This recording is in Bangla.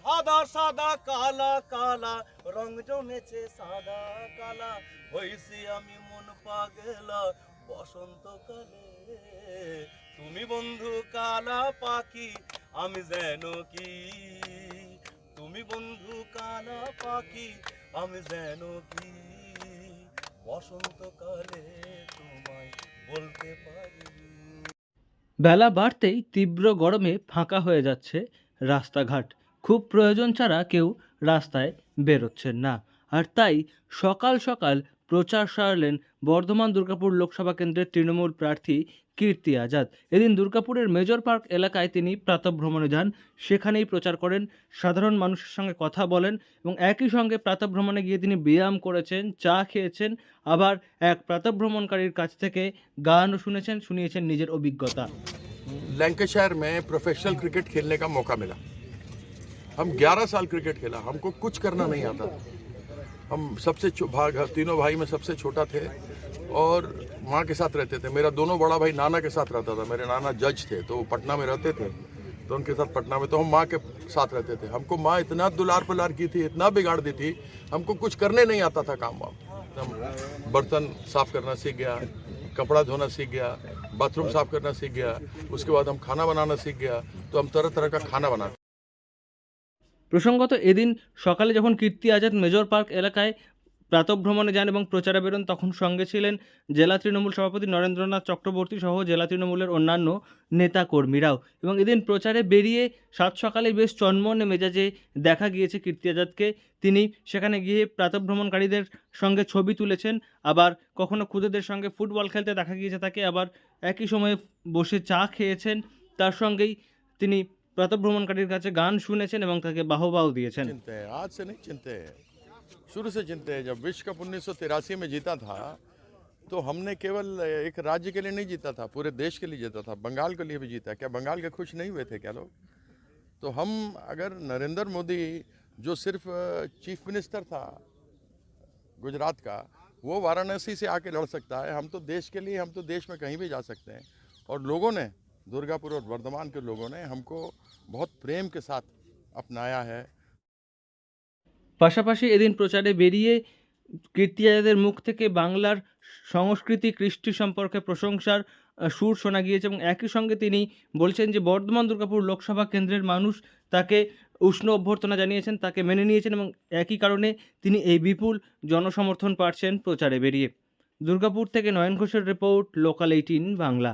সাদা সাদা কালা কালা রং জমেছে সাদা কালা, হইছি আমি মন পাগলা বসন্তকালে। তুমি বন্ধু কালা পাখি আমি যেন কি, তুমি বন্ধু কালা পাখি আমি যেন কি, বসন্তকালে তোমায় বলতে পারি। বেলা বাড়তেই তীব্র গরমে ফাঁকা হয়ে যাচ্ছে রাস্তাঘাট। খুব প্রয়োজন ছাড়া কেউ রাস্তায় বেরোচ্ছেন না। আর তাই সকাল সকাল প্রচার সারলেন বর্ধমান দুর্গাপুর লোকসভা কেন্দ্রের তৃণমূল প্রার্থী কীর্তি আজাদ। এদিন দুর্গাপুরের মেজর পার্ক এলাকায় তিনি প্রাতঃভ্রমণে যান। সেখানেই প্রচার করেন, সাধারণ মানুষের সঙ্গে কথা বলেন এবং একই সঙ্গে প্রাতঃভ্রমণে গিয়ে তিনি ব্যায়াম করেছেন, চা খেয়েছেন, আবার এক প্রাতঃভ্রমণকারীর কাছ থেকে গানও শুনেছেন, শুনিয়েছেন নিজের অভিজ্ঞতা। लैंकाशायर में प्रोफेशनल क्रिकेट खेलने का मौका मिला। हम 11 साल क्रिकेट खेला, हमको कुछ करना नहीं आता। हम तीनों भाई में सबसे छोटा थे और माँ के साथ रहते थे। मेरा दोनों बड़ा भाई नाना के साथ रहता था। मेरे नाना जज थे तो वो पटना में रहते थे, तो उनके साथ पटना में, तो हम माँ के साथ रहते थे। हमको माँ इतना दुलार पलार की थी, इतना बिगाड़ दी थी, हमको कुछ करने नहीं आता था काम वाम। हम बर्तन साफ करना सीख गया, कपड़ा धोना सीख गया, बाथरूम साफ करना सीख गया, उसके बाद हम खाना बनाना सीख गया। तो हम तरह तरह का खाना बनाते। প্রসঙ্গত এদিন সকালে যখন কীর্তি আজাদ মেজর পার্ক এলাকায় প্রাতঃভ্রমণে যান এবং প্রচারে বেরোন, তখন সঙ্গে ছিলেন জেলা তৃণমূল সভাপতি নরেন্দ্রনাথ চক্রবর্তী সহ জেলা তৃণমূলের অন্যান্য নেতাকর্মীরাও। এবং এদিন প্রচারে বেরিয়ে সাত সকালে বেশ চনমনে মেজাজে দেখা গিয়েছে কীর্তি আজাদকে। তিনি সেখানে গিয়ে প্রাতঃভ্রমণকারীদের সঙ্গে ছবি তুলেছেন, আবার কখনো খুদেদের সঙ্গে ফুটবল খেলতে দেখা গিয়েছে তাকে, আবার একই সময়ে বসে চা খেয়েছেন। তার সঙ্গেই তিনি প্রাতঃভ্রমণকারীর কাছে গান শুনেছেন এবং তাকে বাহবাও দিয়েছেন। चिंते हैं, आज से नहीं चिंते हैं, शुरू से चिंते हैं। जब विश्व कप 1983 में जीता था तो हमने केवल एक राज्य के लिए नहीं जीता था, पूरे देश के लिए जीता था, बंगाल के लिए भी जीता। क्या बंगाल के खुश नहीं हुए थे क्या लोग? तो हम, अगर नरेंद्र मोदी जो सिर्फ चीफ मिनिस्टर था गुजरात का, वो वाराणसी से आके लड़ सकता है, हम तो देश के लिए, हम तो देश में कहीं भी जा सकते हैं। और लोगों ने, दुर्गापुर और वर्धमान के लोगों ने हमको बहुत प्रेम के साथ अपनाया है। পাশাপাশি এদিন প্রচারে বেরিয়ে কীর্তি আজাদের মুখ থেকে বাংলার সংস্কৃতি কৃষ্টি সম্পর্কে প্রশংসার সুর শোনা গিয়েছে এবং একই সঙ্গে তিনি বলছেন যে বর্ধমান দুর্গাপুর লোকসভা কেন্দ্রের মানুষ তাকে উষ্ণ অভ্যর্থনা জানিয়েছেন, তাকে মেনে নিয়েছেন এবং একই কারণে তিনি এই বিপুল জনসমর্থন পাচ্ছেন প্রচারে বেরিয়ে। দুর্গাপুর থেকে নয়ন ঘোষের রিপোর্ট, লোকাল 18 বাংলা।